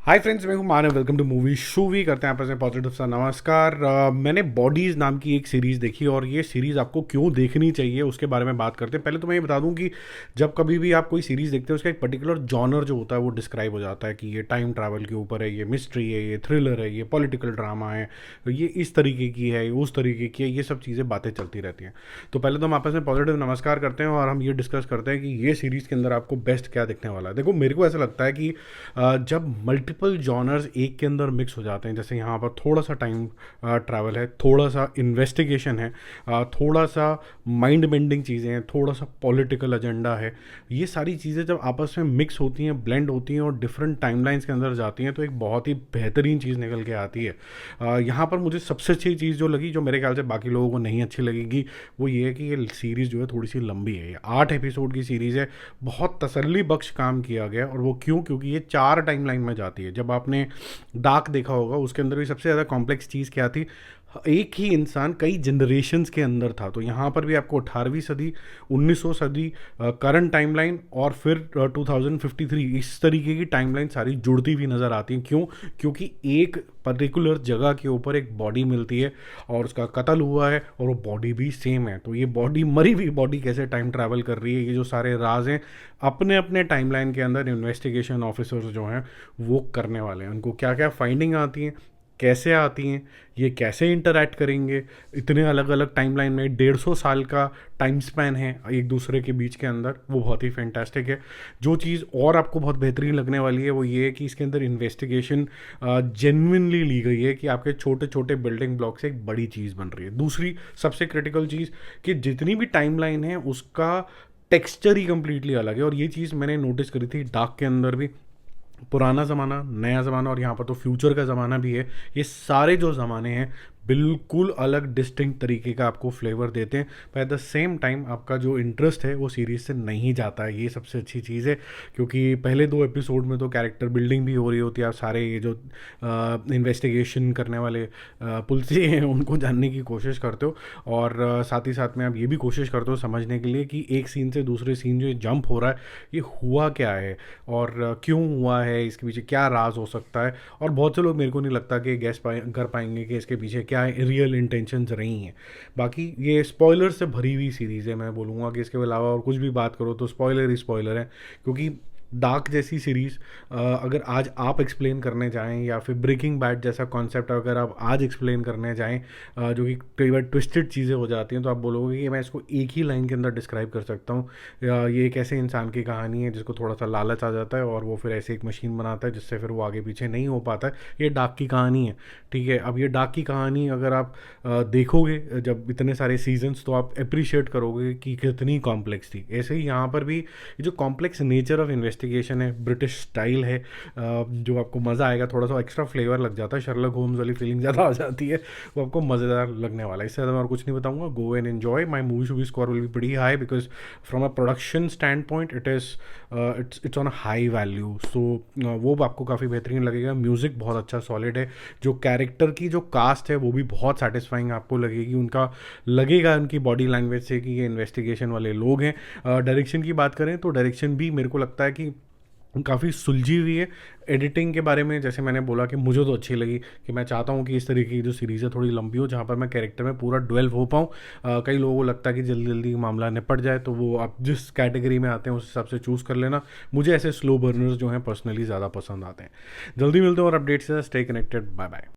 हाय friends, मैं हूं Manav. Welcome to movie shoovy. करते हैं आपस में पॉजिटिव सा नमस्कार। मैंने बॉडीज़ नाम की एक सीरीज़ देखी और ये सीरीज़ आपको क्यों देखनी चाहिए उसके बारे में बात करते हैं। पहले तो मैं ये बता दूं कि जब कभी भी आप कोई सीरीज़ देखते हो उसका एक पर्टिकुलर जॉनर जो होता है वो डिस्क्राइब हो जाता है कि ये टाइम ट्रैवल के ऊपर है, ये मिस्ट्री है, ये थ्रिलर है, ये पॉलिटिकल ड्रामा है, ये इस तरीके की है, ये उस तरीके की है। ये सब चीज़ें बातें चलती रहती हैं। तो पहले तो हम आपस में पॉजिटिव नमस्कार करते हैं और हम ये डिस्कस करते हैं कि ये सीरीज़ के अंदर आपको बेस्ट क्या दिखने वाला है। देखो, मेरे को ऐसा लगता है कि जब मल्टीपल जॉनर्स एक के अंदर मिक्स हो जाते हैं, जैसे यहाँ पर थोड़ा सा टाइम ट्रैवल है, थोड़ा सा इन्वेस्टिगेशन है, थोड़ा सा माइंड बेंडिंग चीज़ें हैं, थोड़ा सा पॉलिटिकल एजेंडा है, ये सारी चीज़ें जब आपस में मिक्स होती हैं, ब्लेंड होती हैं और डिफरेंट टाइमलाइंस के अंदर जाती हैं तो एक बहुत ही बेहतरीन चीज़ निकल के आती है। यहाँ पर मुझे सबसे अच्छी चीज़ जो लगी, जो मेरे ख्याल से बाकी लोगों को नहीं अच्छी लगेगी, वो ये है कि ये सीरीज़ जो है थोड़ी सी लंबी है। ये 8 एपिसोड की सीरीज़ है। बहुत तसल्ली बख्श काम किया गया। और वो क्यों? क्योंकि ये 4 टाइमलाइन में जाती है। जब आपने डार्क देखा होगा, उसके अंदर भी सबसे ज़्यादा कॉम्प्लेक्स चीज़ क्या थी? एक ही इंसान कई जनरेशन्स के अंदर था। तो यहाँ पर भी आपको 18वीं सदी, 1900 सदी, करंट टाइमलाइन और फिर 2053, इस तरीके की टाइमलाइन सारी जुड़ती हुई नज़र आती हैं। क्यों? क्योंकि एक पर्टिकुलर जगह के ऊपर एक बॉडी मिलती है और उसका कत्ल हुआ है और वो बॉडी भी सेम है। तो ये बॉडी, मरी हुई बॉडी कैसे टाइम ट्रैवल कर रही है, ये जो सारे राज हैं अपने अपने टाइमलाइन के अंदर इन्वेस्टिगेशन ऑफिसर्स जो हैं वो करने वाले हैं। उनको क्या क्या फाइंडिंग आती हैं, कैसे आती हैं, ये कैसे इंटरैक्ट करेंगे, इतने अलग अलग टाइमलाइन में 150 साल का टाइम स्पैन है एक दूसरे के बीच के अंदर, वो बहुत ही फैंटास्टिक है। जो चीज़ और आपको बहुत बेहतरीन लगने वाली है वो ये है कि इसके अंदर इन्वेस्टिगेशन जेन्युइनली ली गई है कि आपके छोटे छोटे बिल्डिंग ब्लॉक से एक बड़ी चीज़ बन रही है। दूसरी सबसे क्रिटिकल चीज़ कि जितनी भी टाइमलाइन है उसका टेक्सचर ही कम्प्लीटली अलग है। और ये चीज़ मैंने नोटिस करी थी डार्क के अंदर भी। पुराना ज़माना, नया ज़माना और यहाँ पर तो फ्यूचर का ज़माना भी है। ये सारे जो ज़माने हैं बिल्कुल अलग डिस्टिंक्ट तरीके का आपको फ्लेवर देते हैं, पर एट द सेम टाइम आपका जो इंटरेस्ट है वो सीरीज़ से नहीं जाता है। ये सबसे अच्छी चीज़ है, क्योंकि पहले 2 एपिसोड में तो कैरेक्टर बिल्डिंग भी हो रही होती है। आप सारे ये जो इन्वेस्टिगेशन करने वाले पुलिस हैं उनको जानने की कोशिश करते हो और साथ ही साथ में आप ये भी कोशिश करते हो समझने के लिए कि एक सीन से दूसरे सीन जो ये जंप हो रहा है ये हुआ क्या है और क्यों हुआ है, इसके पीछे क्या राज हो सकता है। और बहुत से लोग, मेरे को नहीं लगता कि गैस कर पाएंगे कि इसके पीछे क्या रियल इंटेंशंस रही हैं। बाकी ये स्पॉइलर से भरी हुई सीरीज़ है। मैं बोलूँगा कि इसके अलावा और कुछ भी बात करो तो स्पॉइलर ही स्पॉइलर है, क्योंकि डार्क जैसी सीरीज़ अगर आज आप एक्सप्लेन करने जाएं या फिर ब्रेकिंग बैड जैसा कॉन्सेप्ट अगर आप आज एक्सप्लेन करने जाएं, जो कि कई बार ट्विस्टेड चीज़ें हो जाती हैं, तो आप बोलोगे कि मैं इसको एक ही लाइन के अंदर डिस्क्राइब कर सकता हूँ। ये एक ऐसे इंसान की कहानी है जिसको थोड़ा सा लालच आ जाता है और वो फिर ऐसे एक मशीन बनाता है जिससे फिर वो आगे पीछे नहीं हो पाता है। ये डार्क की कहानी है, ठीक है। अब ये डार्क की कहानी अगर आप देखोगे जब इतने सारे सीजन्स, तो आप अप्रिशिएट करोगे कि कितनी कॉम्प्लेक्स थी। ऐसे ही यहाँ पर भी ये जो कॉम्प्लेक्स नेचर ऑफ इन्वेस्टिगेशन है, ब्रिटिश स्टाइल है, जो आपको मज़ा आएगा। थोड़ा सा एक्स्ट्रा फ्लेवर लग जाता है, शर्लक होम्स वाली फीलिंग ज़्यादा आ जाती है, वो आपको मज़ेदार लगने वाला है। इससे ज़्यादा मैं और कुछ नहीं बताऊंगा। Go and enjoy. My movie shoovy score will be pretty high because from a production stand point it is it's on a high value. So वो आपको काफ़ी बेहतरीन लगेगा। म्यूज़िक बहुत अच्छा सॉलिड है। जो कैरेक्टर की जो कास्ट है वो भी बहुत सेटिस्फाइंग आपको लगेगी। उनका लगेगा उनकी बॉडी लैंग्वेज से कि ये इन्वेस्टिगेशन वाले लोग हैं। डायरेक्शन की बात करें तो डायरेक्शन भी मेरे को लगता है कि काफ़ी सुलझी हुई है। एडिटिंग के बारे में जैसे मैंने बोला कि मुझे तो अच्छी लगी, कि मैं चाहता हूँ कि इस तरीके की जो सीरीज़ है थोड़ी लंबी हो, जहाँ पर मैं कैरेक्टर में पूरा डेवलप हो पाऊँ। कई लोगों को लगता है कि जल्दी जल्दी मामला निपट जाए, तो वो आप जिस कैटेगरी में आते हैं उस हिसाब से चूज़ कर लेना। मुझे ऐसे स्लो बर्नर्स जो हैं पर्सनली ज़्यादा पसंद आते हैं। जल्दी मिलते हैं और अपडेट्स से। Stay connected. Bye bye.